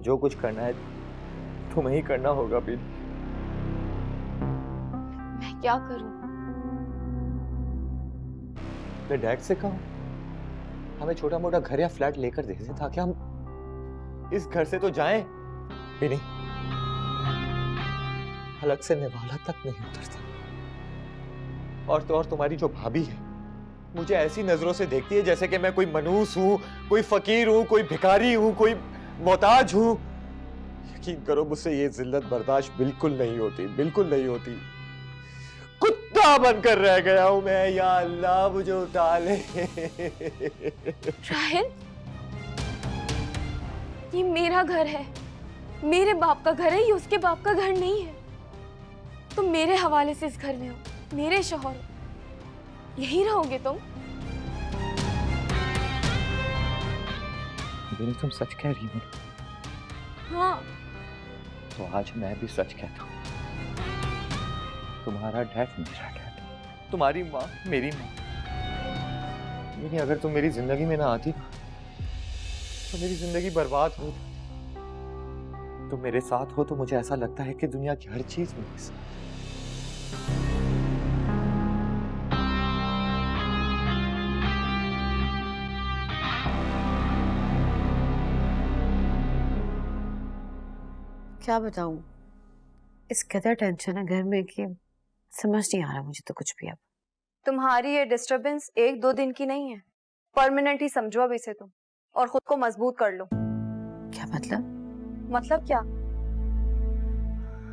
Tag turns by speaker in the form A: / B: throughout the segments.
A: अब जो कुछ करना है तुम्हें ही करना होगा। भी
B: मैं क्या करूं?
A: मैं डैड से कहूं हमें छोटा मोटा घर या फ्लैट लेकर दे दे ताकि हम इस घर से तो जाएं भी नहीं, हलक से निवाला तक नहीं उतरता। और तो और तुम्हारी जो भाभी है मुझे ऐसी नजरों से देखती है जैसे कि मैं कोई मनूस हूं, कोई फकीर हूं, कोई भिखारी हूं, कोई मोहताज हूं। यकीन करो मुझसे ये जिल्लत बर्दाश्त बिल्कुल नहीं होती, बिल्कुल नहीं होती। कुत्ता बनकर रह गया हूं मैं, या अल्लाह मुझे उठा ले।
B: राहिल, ये मेरा घर है, मेरे बाप का घर है, ये उसके बाप का घर नहीं है। तुम मेरे हवाले से इस घर में हो, मेरे शौहर हो, यही रहोगे तुम?
A: बिनी तुम सच कह रही हो?
B: हाँ।
A: तो आज मैं भी सच कहता हूँ, तुम्हारा डैड मेरा डैड, तुम्हारी माँ मेरी माँ। नहीं, अगर तुम मेरी जिंदगी में ना आती तो मेरी जिंदगी बर्बाद हो। तुम मेरे साथ हो तो मुझे ऐसा लगता है कि दुनिया की हर चीज मेरे साथ।
C: क्या बताऊं, इस कदर टेंशन है घर में कि समझ नहीं आ रहा मुझे तो कुछ भी। अब
D: तुम्हारी ये डिस्टरबेंस 1-2 दिन की नहीं है, परमानेंट ही समझो अब इसे तुम, और खुद को मजबूत कर लो।
C: क्या मतलब
D: क्या?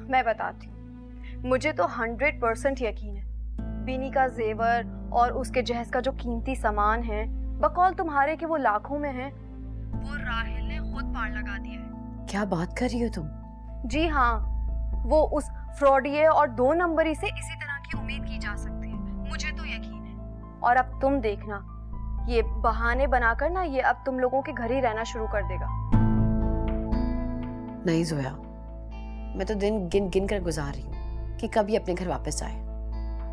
D: मैं बताती हूँ। मुझे तो 100% यकीन है बीनी का जेवर और उसके जहेज का जो कीमती सामान है, बकौल तुम्हारे के वो लाखों में है, वो राहिल ने खुद पार लगा दिया है।
C: क्या बात कर रही हो तुम?
D: जी हाँ, वो उस फ्रॉडिये और 2 नंबरी से इसी तरह की उम्मीद की जा सकती है, मुझे तो यकीन है। और अब तुम देखना, ये बहाने बनाकर ना ये अब तुम लोगों के घर ही रहना शुरू कर देगा।
C: नहीं जोया, मैं तो दिन गिन गिन कर गुजार रही हूँ कि कब ये अपने घर वापस आए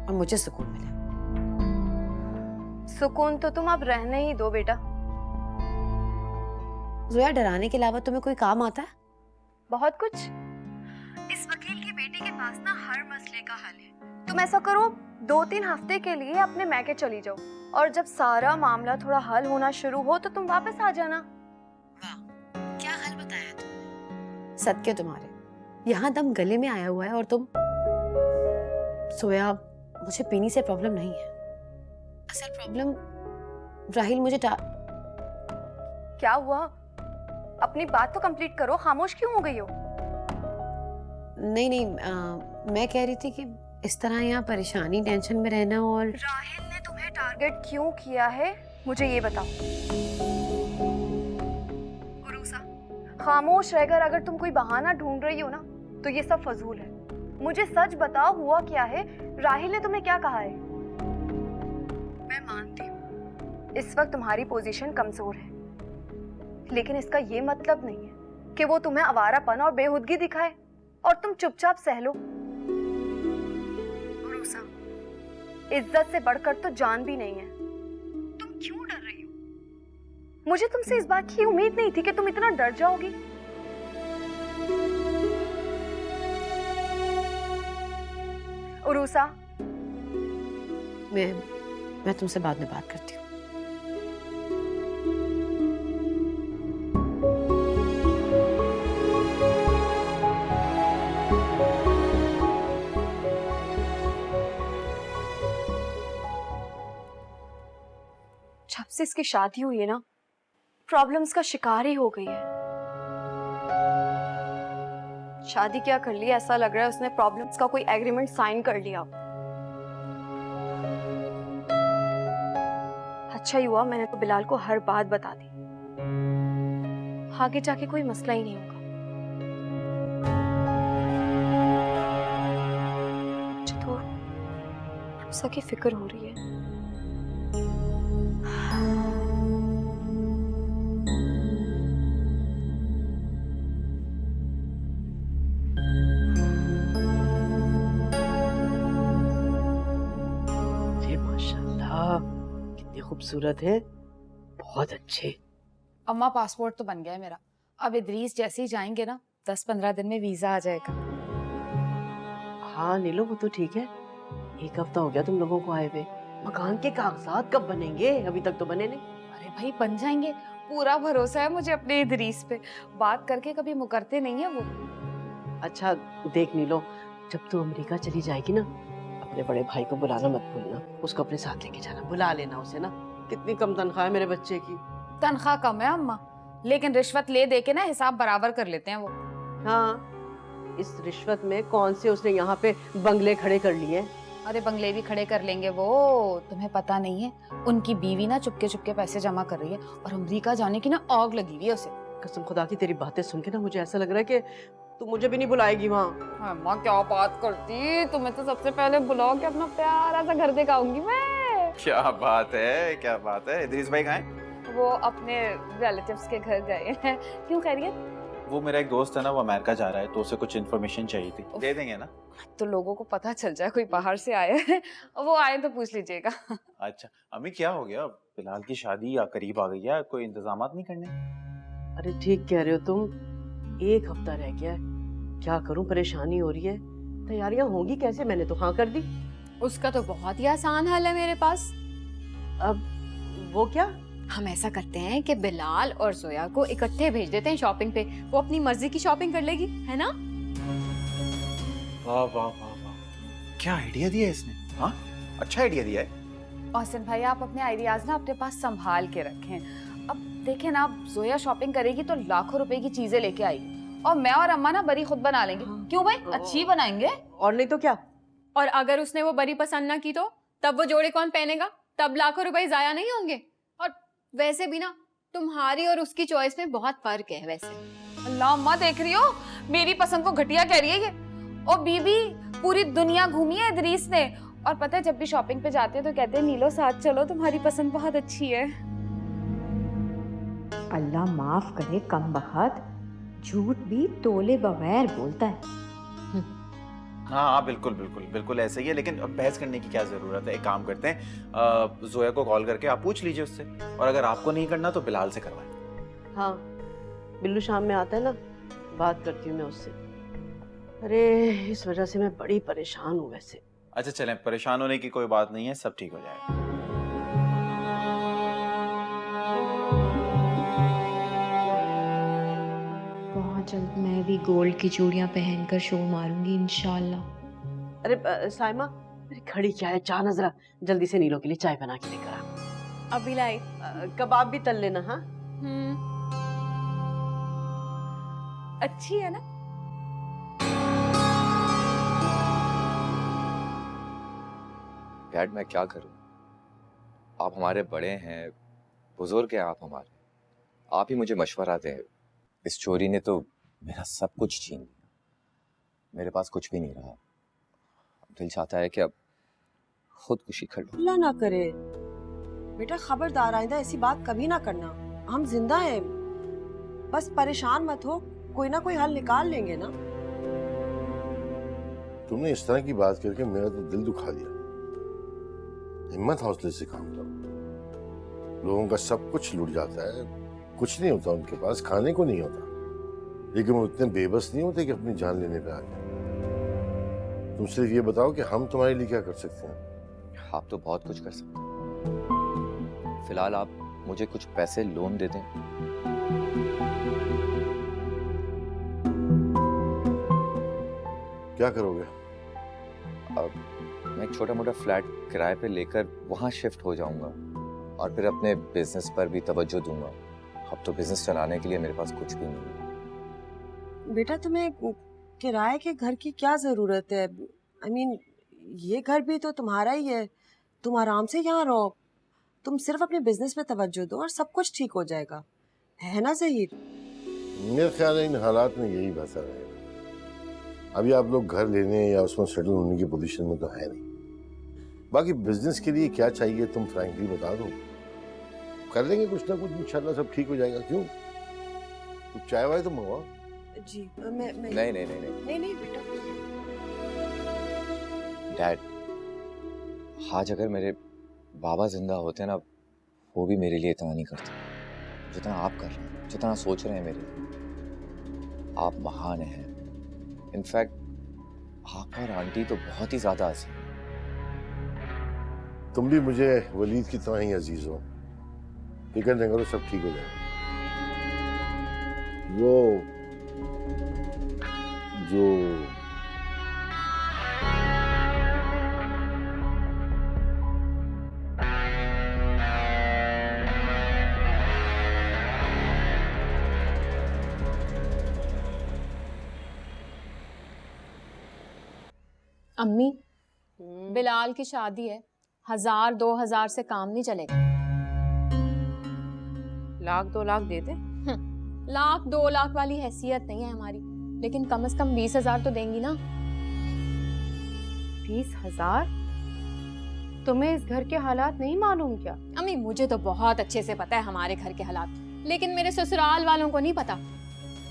C: और मुझे सुकून मिले।
D: सुकून तो तुम अब रहने ही दो बेटा।
C: जोया, डराने के अलावा तुम्हें कोई काम आता है?
D: बहुत कुछ। इस वकील की बेटी के पास ना हर मसले का हल है। तुम ऐसा करो, 2-3 हफ्ते के लिए अपने मैके चली जाओ, और जब सारा मामला थोड़ा हल होना शुरू हो तो तुम वापस आ जाना।
C: वाह, क्या हल बताया तुमने। सदके तुम्हारे, यहाँ दम गले में आया हुआ है और तुम। सोया, मुझे पीनी से प्रॉब्लम नहीं है, असल प्रॉब्लम राहिल मुझे
D: क्या हुआ? अपनी बात तो कंप्लीट करो, खामोश क्यों हो गई हो?
C: नहीं, मैं कह रही थी कि इस तरह यहाँ परेशानी टेंशन में रहना। और
D: राहिल ने तुम्हें टारगेट क्यों किया है, मुझे ये बताओ। उरूसा, खामोश रहकर अगर तुम कोई बहाना ढूंढ रही हो ना तो ये सब फजूल है। मुझे सच बताओ, हुआ क्या है? राहिल ने तुम्हें क्या कहा है? मैं मानती हूँ इस वक्त तुम्हारी पोजीशन कमजोर है, लेकिन इसका ये मतलब नहीं है कि वो तुम्हें आवारापन और बेहुदगी दिखाए और तुम चुपचाप सह लो। उरूसा, इज्जत से बढ़कर तो जान भी नहीं है। तुम क्यों डर रही हो? मुझे तुमसे इस बात की उम्मीद नहीं थी कि तुम इतना डर जाओगी। उरूसा,
C: मैं तुमसे बाद में बात करती हूँ।
D: जब से इसकी शादी हुई है ना, प्रॉब्लम्स का शिकार ही हो गई है। शादी क्या कर ली, ऐसा लग रहा है उसने प्रॉब्लम्स का कोई एग्रीमेंट साइन कर लिया। अच्छा ही हुआ मैंने तो बिलाल को हर बात बता दी, आगे जाके कोई मसला ही नहीं होगा। मुझे तो रूसा की फिक्र हो रही है।
E: खूबसूरत है, बहुत अच्छे।
F: अम्मा, पासपोर्ट तो बन गया है मेरा,
E: अब इदरीस जैसे ही जाएंगे ना 10-15 दिन में वीजा आ जाएगा।
F: हाँ नीलो, वो तो ठीक है। 1 हफ्ता हो गया तुम लोगों को आए हुए। मकान के कागजात कब बनेंगे? अभी तक तो बने नहीं।
E: अरे भाई बन जाएंगे, पूरा भरोसा है मुझे अपने इदरीस पे। बात करके कभी मुकरते नहीं है वो।
F: अच्छा देख नीलो, जब तू अमेरिका चली जाएगी ना, अपने बड़े भाई को बुलाना मत भूलना। उसको अपने साथ लेके जाना, बुला लेना उसे ना। कितनी कम तनख्वाह है मेरे बच्चे की।
E: तनख्वाह कम है अम्मा, लेकिन रिश्वत ले दे के ना हिसाब बराबर कर लेते हैं वो।
F: हाँ, इस रिश्वत में कौन से उसने यहाँ पे बंगले खड़े कर लिए?
E: अरे बंगले भी खड़े कर लेंगे वो, तुम्हें पता नहीं है। उनकी बीवी ना चुपके चुपके पैसे जमा कर रही है और अमेरिका जाने की ना आग लगी हुई है उसे।
F: कसम खुदा की, तेरी बातें सुन के ना मुझे ऐसा लग रहा है कि तू मुझे भी नहीं बुलाएगी वहाँ।
E: अम्मा क्या बात करती, तुम्हें तो सबसे पहले बुलाओ के अपना प्यारा सा घर दिखाऊंगी मैं।
G: क्या बात है, क्या बात है। इदरीस भाई कहाँ हैं?
E: वो अपने रिलेटिव्स के घर गए हैं। क्यों खैरियत?
G: वो मेरा एक दोस्त है ना, वो अमेरिका जा रहा है, तो उसे कुछ इन्फॉर्मेशन चाहिए थी। दे देंगे ना?
E: तो लोगों को पता चल जाए कोई बाहर से आए हैं, वो आए तो पूछ लीजिएगा।
G: अच्छा अम्मी, क्या हो गया? बिलाल की शादी या करीब आ गई है, कोई इंतजामात नहीं करने?
F: अरे ठीक कह रहे हो तुम, 1 हफ्ता रह गया है। क्या करूं, परेशानी हो रही है। तैयारियां होंगी कैसे? मैंने तो हाँ कर दी।
C: उसका तो बहुत ही आसान हल है मेरे पास।
F: अब वो क्या?
C: हम ऐसा करते हैं कि बिलाल और जोया को इकट्ठे भेज देते हैं शॉपिंग पे। वो अपनी मर्जी की शॉपिंग कर लेगी, है ना?
G: वाह वाह वाह वाह, क्या आइडिया दिया इसने। हाँ अच्छा आइडिया दिया है।
E: औसन भाई आप अपने आइडियाज ना अपने पास संभाल के रखें। अब देखें ना, अब जोया शॉपिंग करेगी तो लाखों रुपए की चीजें लेके आएगी और मैं और अम्मा ना बरी खुद बना लेंगे। क्यों भाई, अच्छी बनाएंगे।
F: और नहीं तो क्या।
C: और अगर उसने वो बड़ी पसंद ना की तो तब वो जोड़े कौन पहनेगा? तब लाखों रुपए जाया नहीं होंगे। और वैसे भी ना तुम्हारी और उसकी चॉइस में बहुत फर्क है वैसे।
E: अल्लाह अम्मा देख रही हो, मेरी पसंद को घटिया कह रही है ये। और बीबी पूरी दुनिया घूमी है इदरीस ने, और पता है जब भी शॉपिंग पे जाते हैं तो कहते हैं नीलो साथ चलो, तुम्हारी पसंद बहुत अच्छी है।
H: अल्लाह माफ करे, कम बखत झूठ भी तोले बगैर बोलता है।
G: हाँ हाँ बिल्कुल बिल्कुल बिल्कुल ऐसे ही है, लेकिन अब बहस करने की क्या जरूरत है। एक काम करते हैं, जोया को कॉल करके आप पूछ लीजिए उससे, और अगर आपको नहीं करना तो बिलाल से करवाएं।
F: हाँ, बिल्लू शाम में आता है ना, बात करती हूँ मैं उससे। अरे इस वजह से मैं बड़ी परेशान हूँ वैसे।
G: अच्छा चलें, परेशान होने की कोई बात नहीं है, सब ठीक हो जाएगा।
H: बहुत जल्द मैं भी गोल्ड की चूड़ियां पहनकर शो मारूंगी इंशाल्लाह।
F: अरे साइमा, मेरी खड़ी क्या है, चाह नजरा जल्दी से नीलो के लिए चाय बना के लेकर आ।
C: अभी लाई।
F: कबाब भी तल लेना। हाँ
E: अच्छी है ना?
A: डैड मैं क्या करूं? आप हमारे बड़े हैं, बुजुर्ग हैं आप हमारे। आप ही मुझे मशवरा दें। इस चोरी ने तो मेरा सब कुछ छीन लिया, मेरे पास कुछ भी नहीं रहा। दिल चाहता है कि अब खुदकुशी कर लूं।
F: अल्लाह ना करे बेटा, खबरदार आइंदा ऐसी बात कभी ना करना। हम जिंदा हैं, बस परेशान मत हो, कोई ना कोई हल निकाल लेंगे ना।
I: तुमने इस तरह की बात करके मेरा तो दिल दुखा दिया। हिम्मत हौसले से काम करो। लोगों का सब कुछ लूट जाता है, कुछ नहीं होता उनके पास, खाने को नहीं होता, लेकिन वो इतने बेबस नहीं होते कि अपनी जान लेने पे आ जाए। तुम सिर्फ ये बताओ कि हम तुम्हारे लिए क्या कर सकते हैं।
A: आप तो बहुत कुछ कर सकते हैं। फिलहाल आप मुझे कुछ पैसे लोन दे दें।
I: क्या करोगे?
A: अब मैं एक छोटा मोटा फ्लैट किराए पे लेकर वहां शिफ्ट हो जाऊंगा और फिर अपने बिजनेस पर भी तवज्जो दूंगा। अब तो बिजनेस चलाने के लिए मेरे पास कुछ भी नहीं है।
F: बेटा तुम्हें किराए के घर की क्या जरूरत है? I mean, ये घर भी तो तुम्हारा ही है, तुम आराम से यहाँ रहो। तुम सिर्फ अपने बिजनेस पे तवज्जो दो और सब कुछ ठीक हो जाएगा, है ना ज़हीर?
I: मेरे ख्याल है इन हालात में यही बेहतर रहेगा। अभी आप लोग घर लेने या उसमें सेटल होने की पोजीशन में तो है नहीं। बाकी बिजनेस के लिए क्या चाहिए तुम फ्रैंकली बता दो, कर लेंगे कुछ ना कुछ, इंशाल्लाह सब ठीक हो जाएगा। क्यों, कुछ चाय वाय तो मंगवाओ।
F: जी मैं
A: नहीं नहीं नहीं नहीं
F: नहीं नहीं बेटा।
A: डैड, आज अगर मेरे बाबा जिंदा होते ना, वो भी मेरे लिए इतना नहीं करते जितना आप कर रहे हैं, जितना सोच रहे हैं मेरे लिए। आप महान हैं। इनफैक्ट आप और आंटी तो बहुत ही ज्यादा हंसी हैं।
I: तुम भी मुझे वलीद की तरह ही अजीज हो। फिक्र नहीं करो, सब ठीक हो जाएगा। वो जो
J: अम्मी, बिलाल की शादी है, 1000-2000 से काम नहीं चलेगा।
C: 1 लाख 2 लाख दे दे।
J: 1 लाख 2 लाख वाली हैसियत नहीं है हमारी, लेकिन कम से कम 20,000 तो देंगी ना।
C: 20,000? तुम्हें इस घर के हालात नहीं मालूम क्या?
J: अम्मी, मुझे तो बहुत अच्छे से पता है हमारे घर के हालात, लेकिन मेरे ससुराल वालों को नहीं पता।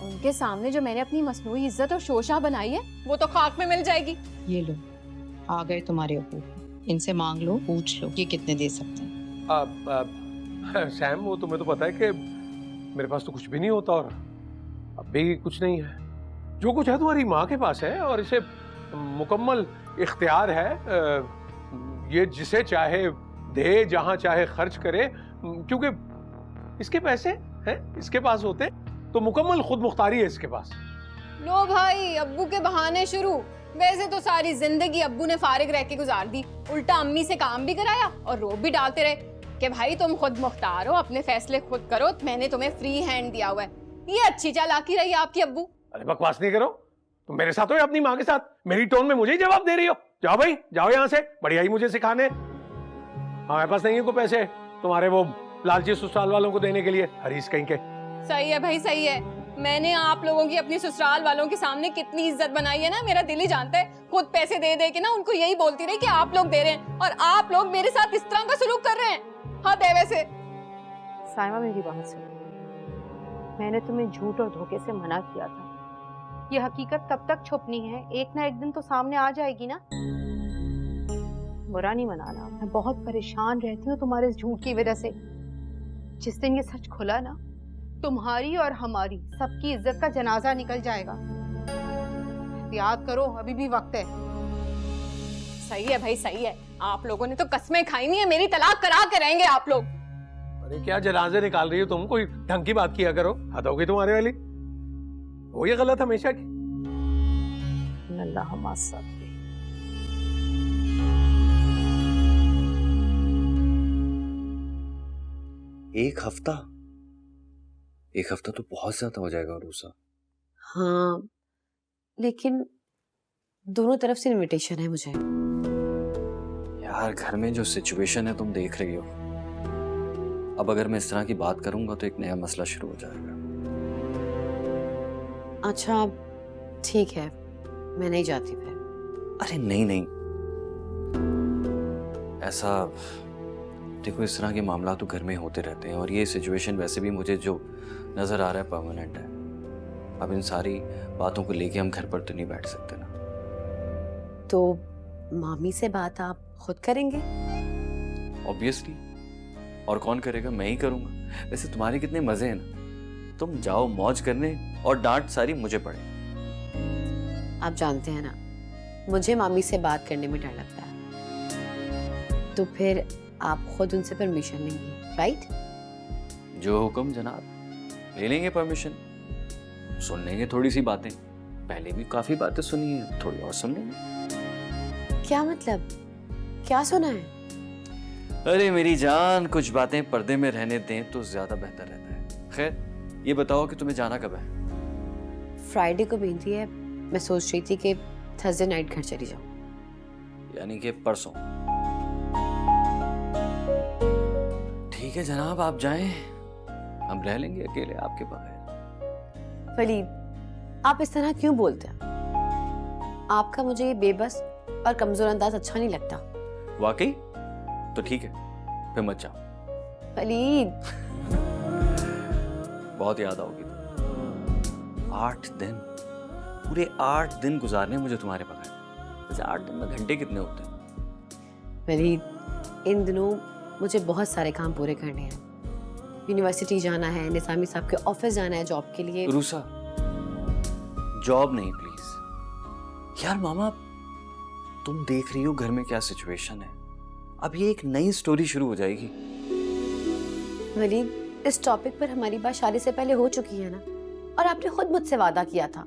J: उनके सामने जो मैंने अपनी मसनूई इज्जत और शोशा बनाई है, वो तो खाक में मिल जाएगी।
K: ये लो, आ गए तुम्हारे अबू, इनसे मांग लो, पूछ लो ये कितने दे सकते हैं।
L: सैम, वो तुम्हें तो पता है कि मेरे पास तो कुछ भी नहीं होता और अब भी कुछ नहीं है। जो कुछ है तुम्हारी माँ के पास है और इसे मुकम्मल इख्तियार है। ये जिसे चाहे दे, जहां चाहे खर्च करे, क्योंकि इसके पैसे हैं, इसके पास होते तो मुकम्मल खुद मुख्तारी है इसके पास।
J: लो भाई, अब्बू के बहाने शुरू। वैसे तो सारी जिंदगी अब्बू ने फारिग रह के गुजार दी, उल्टा अम्मी से काम भी कराया और रोब भी डालते रहे कि भाई तुम खुद मुख्तार हो, अपने फैसले खुद करो, मैंने तुम्हें फ्री हैंड दिया हुआ है। ये अच्छी चालाकी रही आपकी अब्बू।
L: अरे बकवास नहीं करो, तुम मेरे साथ हो या अपनी माँ के साथ? मेरी टोन में मुझे ही जवाब दे रही हो। जाओ भाई, जाओ यहाँ से, बढ़िया ही मुझे सिखाने। हमारे पास नहीं है कोई पैसे तुम्हारे वो लालची ससुराल वालों को देने के लिए, हरीश कहीं के।
J: सही है भाई, सही है। मैंने आप लोगों की अपनी ससुराल वालों के सामने कितनी इज्जत बनाई है ना, मेरा दिल ही जानता है। खुद पैसे दे दे के ना उनको यही बोलती रही कि आप लोग दे रहे हैं और आप लोग मेरे साथ इस तरह का सलूक कर रहे हैं। हाँ दे वैसे।
C: साइमा, मेरी बात सुनो। मैंने तुम्हें झूठ और धोखे से मना किया था। ये हकीकत कब तक छुपनी है? एक ना एक दिन तो सामने आ जाएगी ना। बुरा नहीं मनाना, मैं बहुत परेशान रहती हूँ तुम्हारे इस झूठ की वजह से। जिस दिन ये सच खुला ना, तुम्हारी और हमारी सबकी इज्जत का जनाजा निकल जाएगा। याद करो, अभी भी वक्त है।
J: सही है भाई, सही है। आप लोगों ने तो कसमें खाई नहीं है, मेरी तलाक करा के रहेंगे आप लोग।
L: अरे क्या जनाजे निकाल रही हो तुम? कोई ढंग की बात किया करो, हद होगी तुम्हारे वाली। वो ये गलत हमेशा की।
K: अल्लाह माफ़।
A: एक हफ्ता तो बहुत ज्यादा हो जाएगा रूसा।
C: हाँ, लेकिन दोनों तरफ से इनविटेशन है मुझे।
A: यार, घर में जो सिचुएशन है तुम देख रही हो, अब अगर मैं इस तरह की बात करूंगा तो एक नया मसला शुरू हो जाएगा।
C: अच्छा ठीक है, मैं नहीं जाती फिर।
A: अरे नहीं नहीं, ऐसा देखो, इस तरह के मामला तो घर में होते रहते हैं और ये सिचुएशन वैसे भी मुझे जो नजर आ रहा है परमानेंट है। अब इन सारी बातों को लेके हम घर पर तो नहीं बैठ सकते ना।
C: तो मामी से बात आप खुद करेंगे?
A: ऑब्वियसली, और कौन करेगा? मैं ही करूंगा। वैसे तुम्हारे कितने मजे हैं ना, तुम जाओ मौज करने और डांट सारी मुझे पड़े।
C: आप जानते हैं ना, मुझे मामी से बात करने में डर लगता है। तो फिर आप खुद उनसे परमिशन लेंगे, राइट?
A: जो हुक्म जनाब, ले लेंगे परमिशन, सुन लेंगे थोड़ी सी बातें। पहले भी काफी बातें सुनी है, थोड़ी और सुन लेंगे।
C: क्या मतलब? क्या सुना है?
A: अरे मेरी जान, कुछ बातें पर्दे में रहने दें तो ज्यादा बेहतर रहता है। खैर, ये बताओ कि तुम्हें जाना कब है?
C: फ्राइडे को मेहंदी है। मैं सोच रही थी कि थर्सडे नाइट घर चली जाऊं।
A: यानी कि परसों। ठीक है जनाब, आप जाएं, हम रह लेंगे अकेले आपके बगैर।
C: वलीद, आप इस तरह क्यों बोलते हैं? आपका मुझे ये बेबस और कमजोर अंदाज अच्छा नहीं लगता।
A: वाकई? तो ठीक है, फिर मत जाओ।
C: वलीद,
A: बहुत याद आओगी तुम। 8 दिन, पूरे 8 दिन गुजारने मुझे तुम्हारे बगैर। वैसे 8 दिन में घंटे कितने होते हैं?
C: वलीद, इन दिनों मुझे बहुत सारे काम पूरे करने हैं। यूनिवर्सिटी जाना है, निसामी साहब के ऑफिस जाना है जॉब के लिए।
A: रूसा,
M: जॉब नहीं प्लीज। यार मामा, तुम देख रही हो घर में क्या सिचुएशन है। अब ये एक नई स्टोरी शुरू हो जाएगी।
C: वलीद, इस टॉपिक पर हमारी बात शादी से पहले हो चुकी है ना, और आपने खुद मुझसे वादा किया था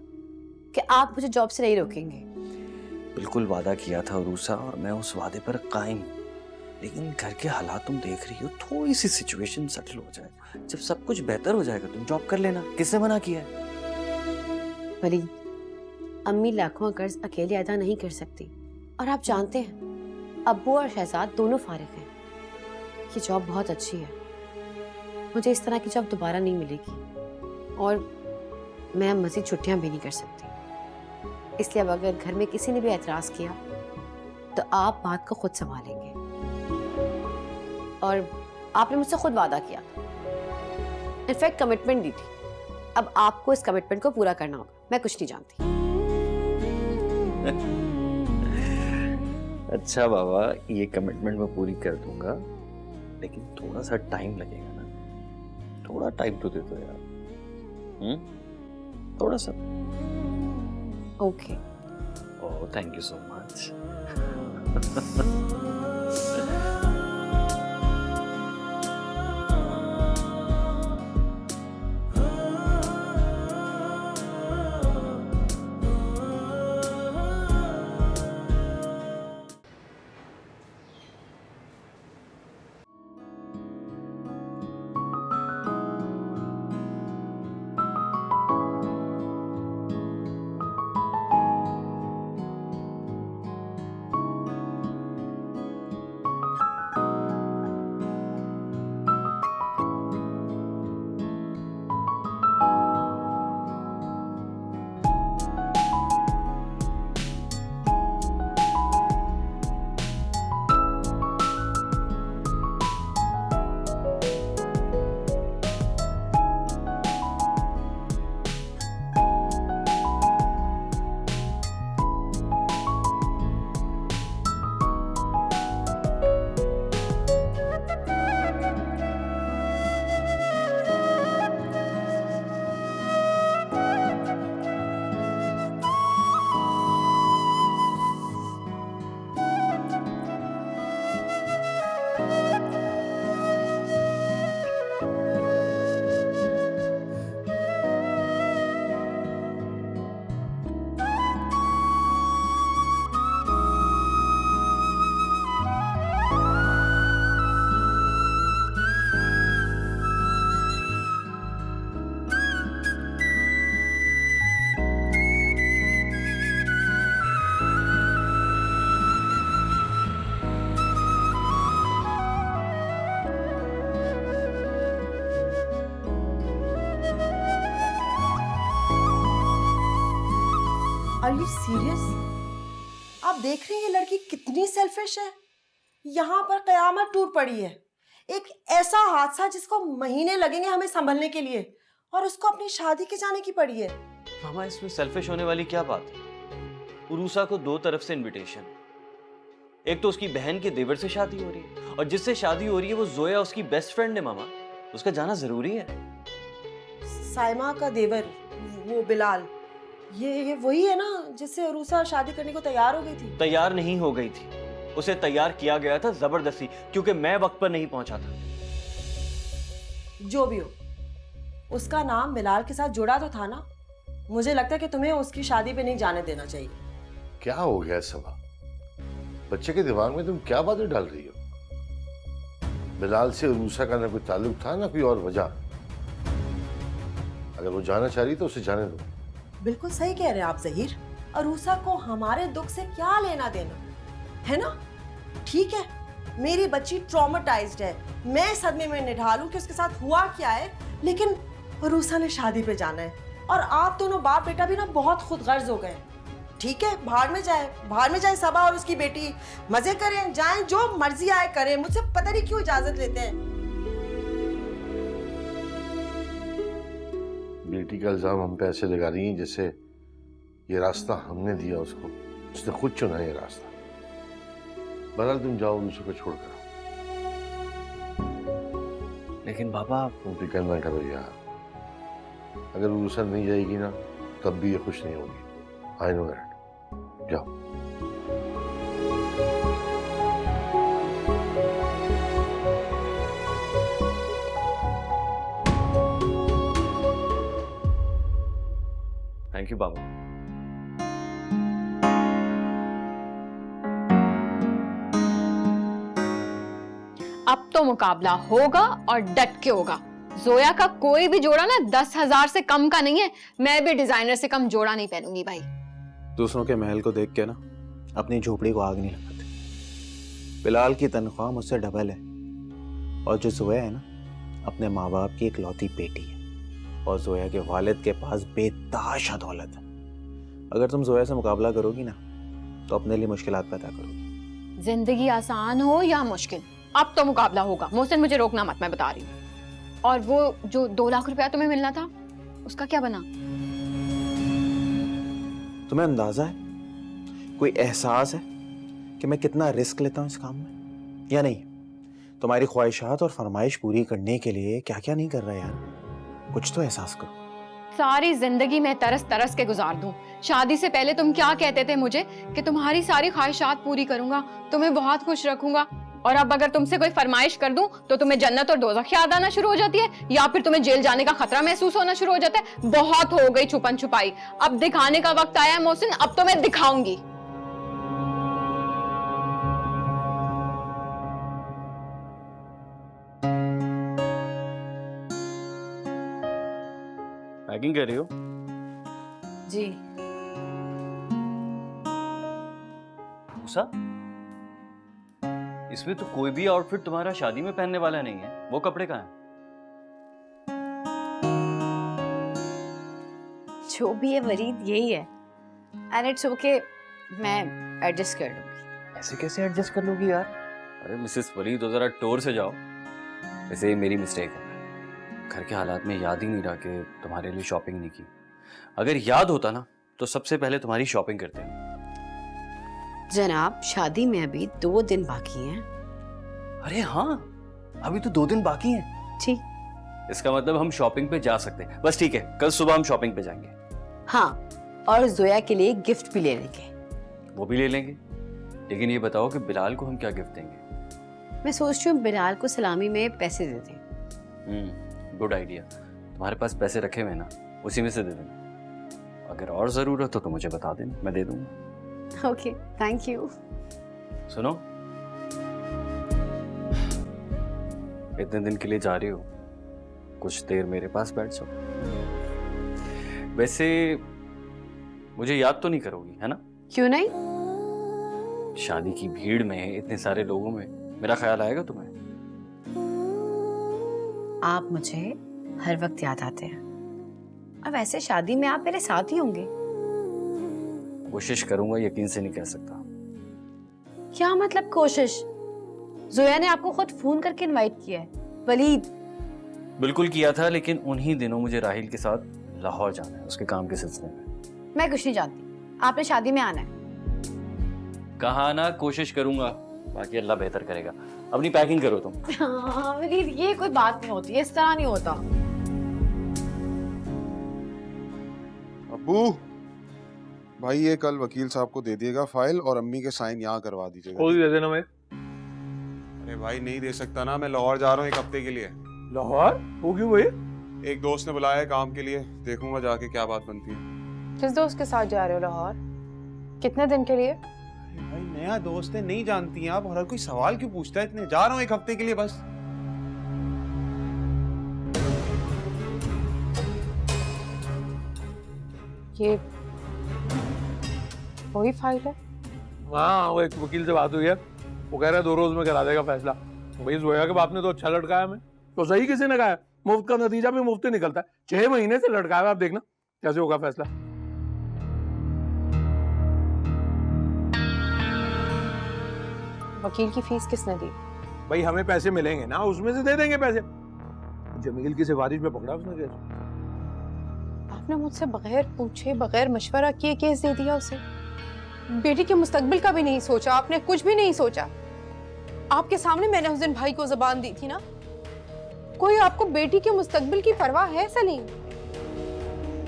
C: कि आप मुझे जॉब से नहीं रोकेंगे।
M: बिल्कुल वादा किया था उरूसा, और मैं उस वादे पर कायम हूं। लेकिन घर के हालात तुम देख रही हो, थोड़ी सी सिचुएशन सेटल हो जाए, जब सब कुछ बेहतर हो जाएगा तुम जॉब कर लेना। किसने मना किया है?
C: वलीद, अम्मी लाखों का कर्ज अकेले अदा नहीं कर सकती, और आप जानते हैं अब्बू और शहजाद दोनों फारिग हैं। ये जॉब बहुत अच्छी है, मुझे इस तरह की जॉब दोबारा नहीं मिलेगी, और मैं अब मज़ीद छुट्टियां भी नहीं कर सकती। इसलिए अब अगर घर में किसी ने भी एतराज़ किया तो आप बात को खुद संभालेंगे, और आपने मुझसे खुद वादा किया था, इनफैक्ट कमिटमेंट दी थी। अब आपको इस कमिटमेंट को पूरा करना होगा। मैं कुछ नहीं जानती।
M: अच्छा बाबा, ये कमिटमेंट मैं पूरी कर दूंगा, लेकिन थोड़ा सा टाइम लगेगा ना। थोड़ा टाइम तो दे दो यार। थोड़ा सा।
C: Okay.
M: Oh, thank you so much.
F: Are you serious? आप देख रही हैं ये लड़की कितनी सेल्फिश है। यहाँ पर कयामत टूट पड़ी है। एक ऐसा हादसा जिसको महीने लगेंगे हमें संभलने के लिए, और उसको अपनी शादी के जाने की पड़ी है।
M: मामा, इसमें सेल्फिश होने वाली क्या बात है? उरूसा को दो तरफ से इनविटेशन। एक तो उसकी बहन के देवर से शादी हो रही है, और जिससे शादी हो रही है वो जोया उसकी बेस्ट फ्रेंड है मामा। उसका जाना जरूरी है।
F: साइमा का देवर, वो बिलाल, ये वही है ना जिससे अरूसा शादी करने को तैयार हो गई थी?
M: तैयार नहीं हो गई थी, उसे तैयार किया गया था जबरदस्ती, क्योंकि मैं वक्त पर नहीं पहुंचा था।
F: जो भी हो, उसका नाम बिलाल के साथ जुड़ा तो था ना। मुझे लगता है कि तुम्हें उसकी शादी पे नहीं जाने देना चाहिए।
I: क्या हो गया सबा? बच्चे के दिमाग में तुम क्या बातें डाल रही हो? बिलाल से अरूसा का ना कोई ताल्लुक था ना कोई और वजह। अगर वो जाना चाह रही तो उसे जाने दो।
F: बिल्कुल सही कह रहे हैं आप ज़हीर। अरूसा को हमारे दुख से क्या लेना देना है ना? ठीक है, मेरी बच्ची ट्रॉमेटाइज्ड है, मैं सदमे में निढालूं कि उसके साथ हुआ क्या है, लेकिन अरूसा ने शादी पे जाना है, और आप दोनों बाप बेटा भी ना बहुत खुदगर्ज हो गए। ठीक है, भाड़ में जाए सबा और उसकी बेटी, मजे करें, जाएं, जो मर्जी आए करें। मुझसे पता नहीं क्यों इजाजत लेते हैं।
I: बेटी का इल्जाम हम पे ऐसे लगा रही हैं जैसे ये रास्ता हमने दिया उसको, उसने खुद चुना ये रास्ता। बहरहाल तुम जाओ, उसे को छोड़ कर।
M: लेकिन बाबा,
I: तुम फिक्र ना करो यार, अगर उरूसा नहीं जाएगी ना तो तब भी ये खुश नहीं होगी। I know that. जाओ।
M: थैंक यू बाबा।
J: अब तो मुकाबला होगा और डट के होगा। जोया का कोई भी जोड़ा ना 10,000 से कम का नहीं है। मैं भी डिजाइनर से कम जोड़ा नहीं पहनूंगी भाई।
G: दूसरों के महल को देख के ना अपनी झोपड़ी को आग नहीं लगाते। बिलाल की तनख्वाह मुझसे डबल है और जो जोया है ना अपने माँ बाप की इकलौती बेटी है और जोया के वालिद के पास बेताशा दौलत है। अगर तुम जोया से मुकाबला करोगी ना तो अपने लिए मुश्किलात पैदा करोगी।
J: जिंदगी आसान हो या मुश्किल, अब तो मुकाबला होगा। मोहसिन मुझे रोकना मत, मैं बता रही हूँ। और वो जो 2 लाख रुपया तुम्हें मिलना था उसका क्या बना?
G: तुम्हें अंदाजा है, कोई एहसास है कि मैं कितना रिस्क लेता हूँ इस काम में या नहीं? तुम्हारी ख्वाहिशात और फरमाइश पूरी करने के लिए क्या क्या नहीं कर रहा यार, कुछ तो एहसास करो।
J: सारी जिंदगी मैं तरस तरस के गुजार दूं। शादी से पहले तुम क्या कहते थे मुझे कि तुम्हारी सारी ख्वाहिशात पूरी करूंगा, तुम्हें बहुत खुश रखूंगा। और अब अगर तुमसे कोई फरमाइश कर दूं तो तुम्हें जन्नत और दोज़ख याद आना शुरू हो जाती है या फिर तुम्हें जेल जाने का खतरा महसूस होना शुरू हो जाता है। बहुत हो गई छुपन छुपाई, अब दिखाने का वक्त आया है मोहसिन, अब तो मैं दिखाऊंगी।
M: पैकिंग कर रही हो?
C: जी।
M: उषा, इसमें तो कोई भी आउटफिट तुम्हारा शादी में पहनने वाला नहीं है। वो कपड़े कहाँ हैं?
C: जो भी है वरीद यही है। एंड इट्स ओके, मैं एडजस्ट कर लूंगी।
M: ऐसे कैसे एडजस्ट कर लोगी यार? अरे मिसेस वली, तो जरा टोर से जाओ। वैसे मेरी मिस्टेक है, घर के हालात में याद ही नहीं रहा कि तुम्हारे लिए शॉपिंग नहीं की। अगर याद होता ना तो सबसे पहले तुम्हारी शॉपिंग करते हैं।
C: जनाब, शादी में अभी 2 दिन बाकी हैं।
M: अरे हाँ, अभी तो 2 दिन बाकी हैं।
C: जी।
M: इसका मतलब हम शॉपिंग पे जा सकते हैं। बस ठीक है, कल सुबह हम शॉपिंग पे जाएंगे।
C: हाँ, और जोया के लिए गिफ्ट भी ले लेंगे।
M: वो भी ले लेंगे, लेकिन ये बताओ कि बिलाल को हम क्या गिफ्ट देंगे?
C: मैं सोच रही हूँ बिलाल को सलामी में पैसे दे दें।
M: Good idea. तुम्हारे पास पैसे रखे हुए ना, उसी में से दे देना। अगर और जरूरत हो तो मुझे बता देना, मैं दे दूंगा।
C: Okay, thank you.
M: सुनो, इतने दिन के लिए जा रही हो, कुछ देर मेरे पास बैठ जाओ। वैसे मुझे याद तो नहीं करोगी, है ना?
C: क्यों नहीं?
M: शादी की भीड़ में इतने सारे लोगों में मेरा ख्याल आएगा तुम्हें?
C: आप मुझे हर वक्त याद आते हैं और वैसे शादी में आप मेरे साथ ही होंगे।
M: कोशिश करूंगा, यकीन से नहीं कह सकता।
C: क्या मतलब कोशिश? जोया ने आपको खुद फोन करके इनवाइट किया है। वलीद,
M: बिल्कुल किया था, लेकिन उन्हीं दिनों मुझे राहिल के साथ लाहौर जाना है, उसके काम के सिलसिले में।
C: मैं कुछ नहीं जानती, आपने शादी में आना है।
M: कहा ना, कोशिश करूंगा, बाकी अल्लाह बेहतर करेगा। अपनी पैकिंग करो तुम।
C: हाँ, वलीद, ये कोई बात नहीं होती, इस तरह नहीं होता।
N: अब्बू भाई, ये कल वकील साहब को दे दिएगा फाइल और अम्मी के साइन यहाँ करवा दीजिएगा।
L: वो भी दे देना। मैं
N: अरे भाई नहीं दे सकता ना, मैं लाहौर जा रहा हूँ 1 हफ्ते के लिए।
L: लाहौर? वो क्यों भाई?
N: एक दोस्त ने बुलाया है काम के लिए, देखूंगा जाके क्या बात बनती है।
J: किस दोस्त के साथ जा रहे हो लाहौर? कितने दिन के लिए?
N: भाई नया दोस्त है, नहीं जानती हैं आप, और हर कोई सवाल क्यों पूछता है इतने? जा रहा हूँ 1 हफ्ते के लिए बस।
J: ये वही फाइल है?
L: हाँ, वो एक वकील से बात हुई है, वो कह रहा है 2 रोज में करा देगा फैसला। भाई जोया के बाप ने तो अच्छा लटकाया हमें, तो सही किसी ने कहा है, मुफ्त का नतीजा भी मुफ्त ही निकलता है। 6 महीने से लटकाया है, आप देखना कैसे होगा फैसला।
J: वकील की फीस किसने दी?
L: भाई हमें पैसे मिलेंगे ना, उसमें से दे देंगे पैसे। जमील की सिफारिश पे पकड़ा उसने केस।
J: आपने मुझसे बगैर पूछे, बगैर मशवरा किए केस दे दिया उसे। बेटी के मुस्तकबिल का भी नहीं सोचा आपने, कुछ भी नहीं सोचा। आपके सामने मैंने उस दिन भाई को जुबान दी थी ना। कोई आपको बेटी के मुस्तकबिल की परवाह है सलीम?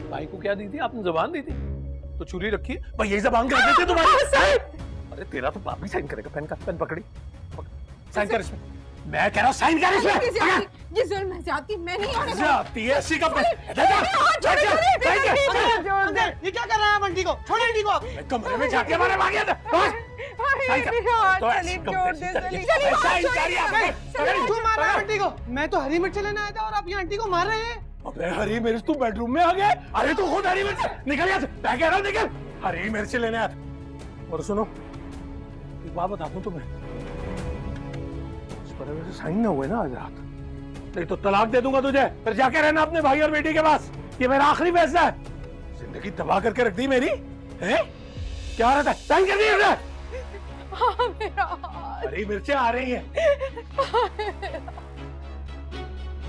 L: भाई को क्या दी थी आपने? जबान दी थी तो चुरी रखी है भाई, यही जबान कर देते तुम्हारे। अरे तेरा तो बाप ही साइन करेगा। पेन का पेन पकड़ी, साइन कर इसमें। मैं कह रहा हूँ साइन कर इसमें।
J: ये जुल्म मैं जाती, मैं नहीं होने
L: जाती है ऐसी का
F: ये क्या कर रहा है बंटी को? छोड़िए आंटी को।
L: कमरे में जाके हमारे भागे थे।
F: क्यों मार रहा है आंटी को? मैं तो हरी मिर्च लेने आया था और आप ये आंटी को मार रहे हैं।
L: अबे हरी मिर्च तू बेडरूम में आ गया? अरे तू खुद हरी मिर्च निकल यहाँ से। मैं कह रहा हूँ निकल, हरी मिर्च लेने आया था। और सुनो एक बात बताता हूँ तुम्हें, इस पर अगर साइन ना हुए ना आज रात, नहीं तो तलाक दे दूंगा तुझे। फिर जाके रहना अपने भाई और बेटी के पास। ये मेरा आखिरी फैसला है। जिंदगी तबाह करके रख दी मेरी है। क्या रहता है? साइन कर दिए उसे। हरी मिर्चें आ रही हैं।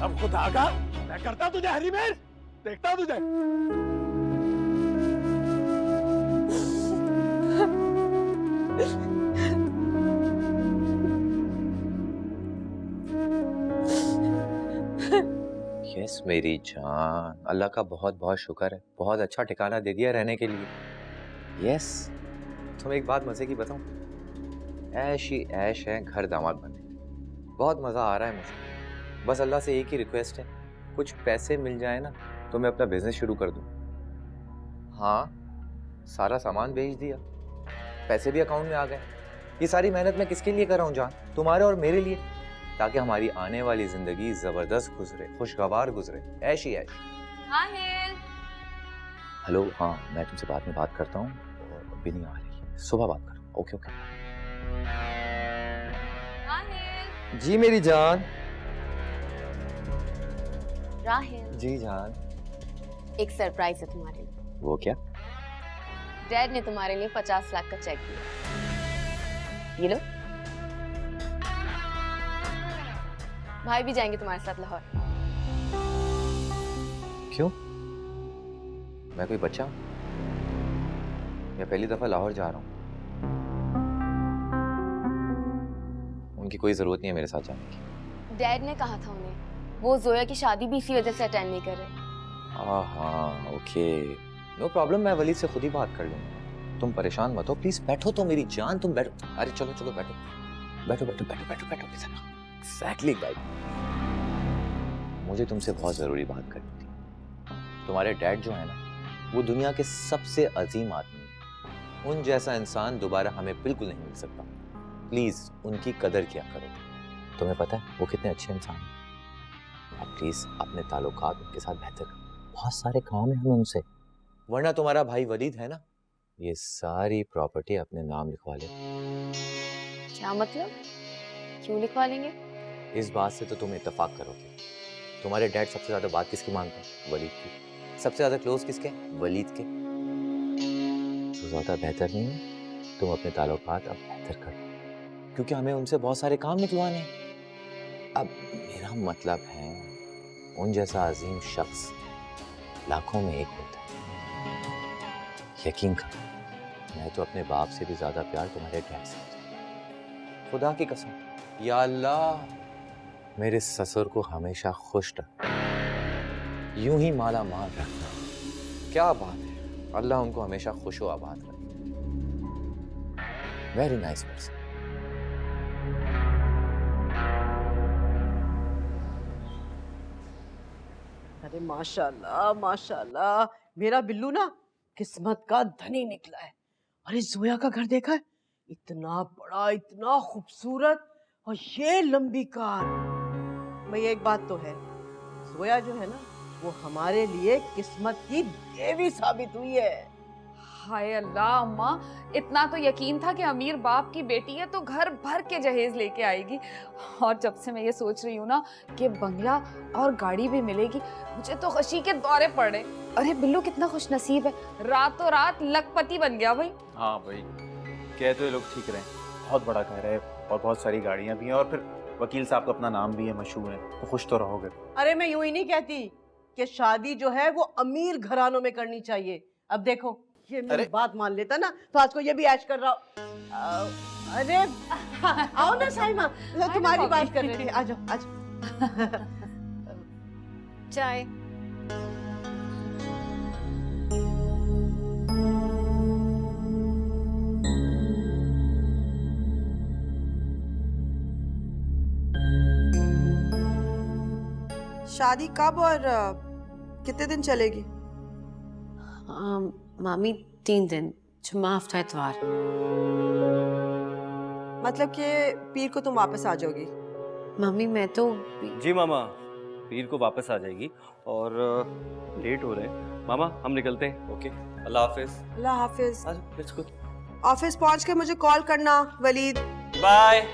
L: अब खुदा का मैं करता तुझे हरी मिर्च, देखता तुझे।
A: यस मेरी जान, अल्लाह का बहुत बहुत शुक्र है, बहुत अच्छा ठिकाना दे दिया रहने के लिए। यस तुम्हें एक बात मजे की बताऊं, ऐश ही ऐश है घर दामाद बने। बहुत मज़ा आ रहा है मुझे। बस अल्लाह से एक ही रिक्वेस्ट है, कुछ पैसे मिल जाए ना तो मैं अपना बिजनेस शुरू कर दूं। हाँ सारा सामान बेच दिया, पैसे भी अकाउंट में आ गए। ये सारी मेहनत मैं किसके लिए कर रहा हूँ जान? तुम्हारे और मेरे लिए, ताकि हमारी आने वाली जिंदगी जबरदस्त गुजरे, खुशगवार गुजरे, ऐश ही ऐश। हेलो, हाँ मैं तुमसे बाद में बात करता हूँ, अभी नहीं आ रही, सुबह बात करूँ। Okay okay. जी मेरी जान।
C: राहिल,
A: जी जान।
C: एक सरप्राइज है तुम्हारे लिए।
A: वो क्या?
C: डैड ने तुम्हारे लिए 50 लाख का चेक दिया। ये लो। भाई भी जाएंगे तुम्हारे साथ लाहौर।
A: क्यों? मैं कोई बच्चा हूं? मैं पहली दफा लाहौर जा रहा हूँ। उनकी कोई जरूरत नहीं है मेरे साथ जाने की।
C: डैड ने कहा था उन्हें, वो जोया की शादी भी इसी वजह से अटेंड नहीं कर रहे।
A: हाँ ओके, नो प्रॉब्लम, मैं वलीद से खुद ही बात कर लूंगा। तुम परेशान मत हो, प्लीज बैठो तो मेरी जान, तुम बैठो। अरे चलो चलो बैठो बैठो बैठो बैठो बैठो बैठो। एग्जैक्टली गाइड, मुझे तुमसे बहुत जरूरी बात करनी थी। तुम्हारे डैड जो है ना, वो दुनिया के सबसे अजीम आदमी है। उन जैसा इंसान दोबारा हमें बिल्कुल नहीं मिल सकता। प्लीज उनकी कदर किया करो। तुम्हें पता है वो कितने अच्छे इंसान हैं। अब प्लीज अपने ताल्लुकात उनके साथ बेहतर करो। बहुत सारे काम है हमें उनसे, वरना तुम्हारा भाई वलीद है ना, ये सारी प्रॉपर्टी अपने नाम लिखवा ले।
C: क्या मतलब? क्यों लिखवा लेंगे?
A: इस बात से तो तुम इत्तेफाक करोगे। तुम्हारे डैड सबसे ज्यादा बात किसकी मानते हैं? वलीद की। सबसे ज्यादा क्लोज किसके? वलीद के। तो ज्यादा बेहतर नहीं है तुम अपने ताल्लुकात अब बेहतर करो, क्योंकि हमें उनसे बहुत सारे काम निकलवाने हैं। अब मेरा मतलब है, उन जैसा अजीम शख्स लाखों में एक होता है। यकीन करो, मैं तो अपने बाप से भी ज्यादा प्यार तुम्हारे डैड से करता हूं। खुदा की कसम, या अल्लाह मेरे ससुर को हमेशा खुश रखना, यूं ही माला माल रखना। क्या बात है, अल्लाह उनको हमेशा खुश व आबाद रखे। Very nice person.
F: अरे माशाल्लाह माशाल्लाह, मेरा बिल्लू ना किस्मत का धनी निकला है। अरे जोया का घर देखा है? इतना बड़ा, इतना खूबसूरत, और ये लंबी कार। भाई एक बात तो है, जोया जो है ना, वो हमारे लिए किस्मत की देवी साबित हुई है।
E: हाय अल्लाह अम्मा, इतना तो यकीन था कि अमीर बाप की बेटी है तो घर भर के जहेज लेके आएगी। और जब से मैं ये सोच रही हूँ ना कि बंगला और गाड़ी भी मिलेगी, मुझे तो खुशी के दौरे पड़ रहे। अरे बिल्लू कितना खुश नसीब है, रातों रात लखपति बन गया भाई।
N: हाँ भाई, कह तो ये लोग ठीक रहे, बहुत बड़ा घर है और बहुत सारी गाड़ियाँ भी हैं, और फिर वकील साहब का अपना नाम भी है, मशहूर है, तो खुश तो रहोगे।
F: अरे मैं यूं ही नहीं कहती कि शादी जो है वो अमीर घरानों में करनी चाहिए। अब देखो, ये मेरी बात मान लेता ना तो आज को ये भी ऐश कर रहा। अरे आओ ना साइमा, तुम्हारी बात कर रहे थे, आ जाओ आ जाओ।
J: चाय।
F: शादी कब और कितने दिन चलेगी?
C: मामी 3 दिन, जुम्मा हफ्ता इतवार।
F: मतलब कि पीर को तुम वापस आ जाओगी?
C: मामी मैं तो
M: जी मामा, पीर को वापस आ जाएगी और लेट हो रहे हैं मामा, हम निकलते हैं। Okay, Allah Hafiz.
F: Allah Hafiz.
M: Let's go.
F: Office पहुंच के मुझे कॉल करना वलीद।
M: बाय।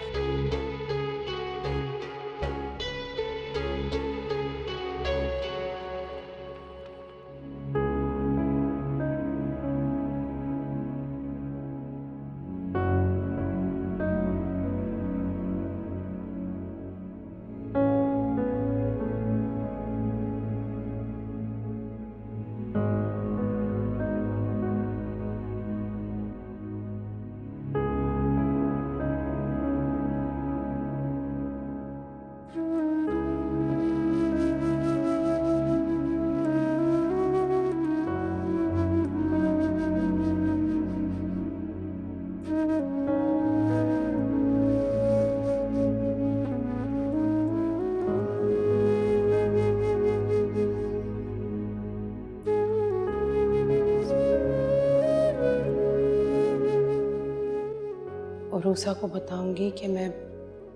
O: रूसा को बताऊंगी कि मैं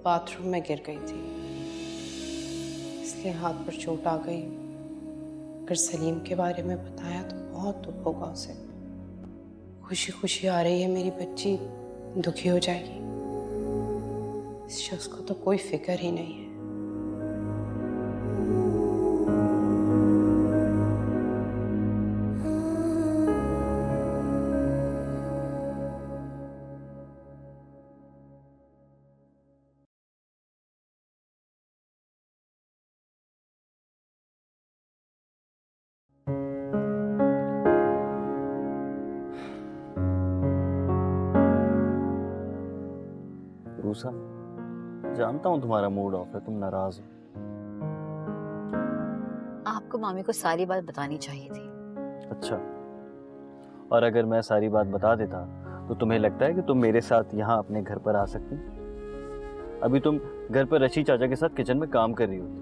O: बाथरूम में गिर गई थी, इसलिए हाथ पर चोट आ गई। अगर सलीम के बारे में बताया तो बहुत दुख होगा उसे। खुशी खुशी आ रही है मेरी बच्ची, दुखी हो जाएगी। इस शख्स को तो कोई फिक्र ही नहीं है।
M: रूसा, जानता हूँ तुम्हारा मूड ऑफ है, तुम नाराज हो।
C: आपको मामी को सारी बात बतानी चाहिए थी।
M: अच्छा, और अगर मैं सारी बात बता देता तो तुम्हें लगता है कि तुम मेरे साथ यहाँ अपने घर पर आ सकती? अभी तुम घर पर रशीद चाचा के साथ किचन में काम कर रही होती।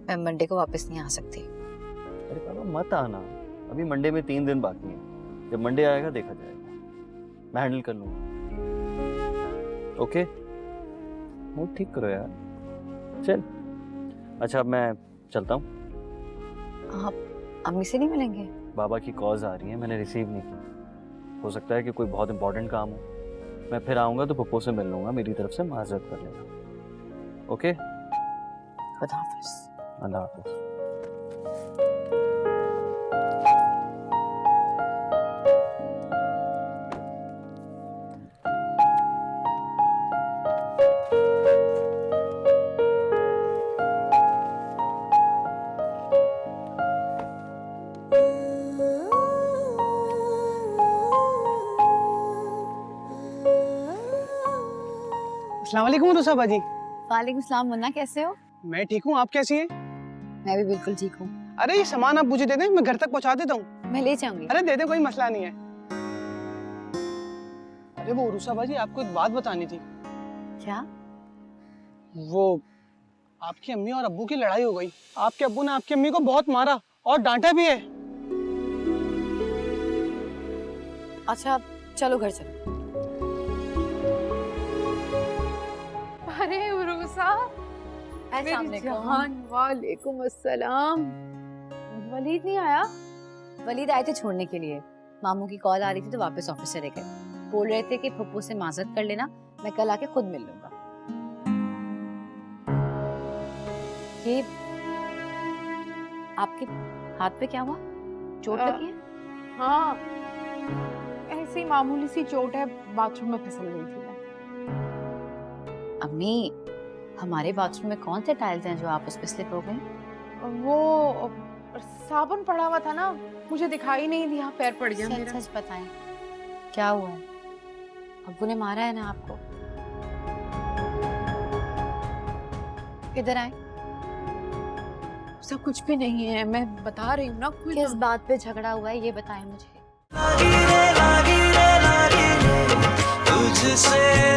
C: मैं मंडे को वापस नहीं आ सकती।
M: अरे बाबा मत आना, अभी मंडे में 3 दिन बाकी हैं। जब मंडे आएगा देखा जाएगा, मैं हैंडल कर लूंगा। ओके, मूड ठीक करो यार। चल, अच्छा मैं चलता हूँ।
C: आप अम्मी से नहीं मिलेंगे? बाबा
M: की कॉल्स आ रही हैं, मैंने रिसीव नहीं की। हो सकता है कि कोई बहुत इंपॉर्टेंट काम हो। मैं फिर आऊँगा तो पप्पू से मिल लूँगा, मेरी तरफ से माजरत कर लेना। ओके,
C: खुदा हाफिज।
M: अल्लाह हाफिज।
P: अस्सलाम वालेकुम रूसा बाजी।
J: वालेकुम सलाम मुन्ना, कैसे हो?
P: मैं ठीक हूँ, आप कैसी हैं?
J: मैं भी बिल्कुल ठीक हूँ।
P: अरे ये सामान आप मुझे दे दें, मैं घर तक पहुँचा देता हूँ।
J: मैं ले जाऊंगी।
P: अरे दे दे, कोई मसला नहीं है। अरे वो रूसा बाजी, आपको एक बात बतानी थी।
J: क्या?
P: वो आपकी अम्मी और अब्बू की लड़ाई हो गई। आपके अब्बू ने आपकी अम्मी को बहुत मारा और डांटा भी है।
C: अच्छा चलो घर चलो।
E: अरे उरूसा, मेरी जान, वालेकुम अस्सलाम। वलीद नहीं आया?
C: वलीद आए थे छोड़ने के लिए, मामू की कॉल आ रही थी तो वापस ऑफिस चले गए। बोल रहे थे कि पप्पू से माजरत कर लेना, मैं कल आके खुद मिल लूंगा। ये आपके हाथ पे क्या हुआ? चोट लगी है?
E: हाँ, ऐसी मामूली सी चोट है, बाथरूम में फिसल गई थी मैं।
C: अम्मी, हमारे बाथरूम में कौन से टाइल्स हैं जो आप उस पे स्लिप हो गई?
E: वो साबुन पड़ा हुआ था ना, मुझे दिखाई नहीं दिया, पैर पड़ गया मेरा।
C: सच बताएं, क्या हुआ है? अब्बू ने मारा है ना आपको? इधर आए।
E: सब कुछ भी नहीं है, मैं बता रही हूँ ना।
C: किस बात पे झगड़ा हुआ है ये बताएं मुझे।
Q: तुझसे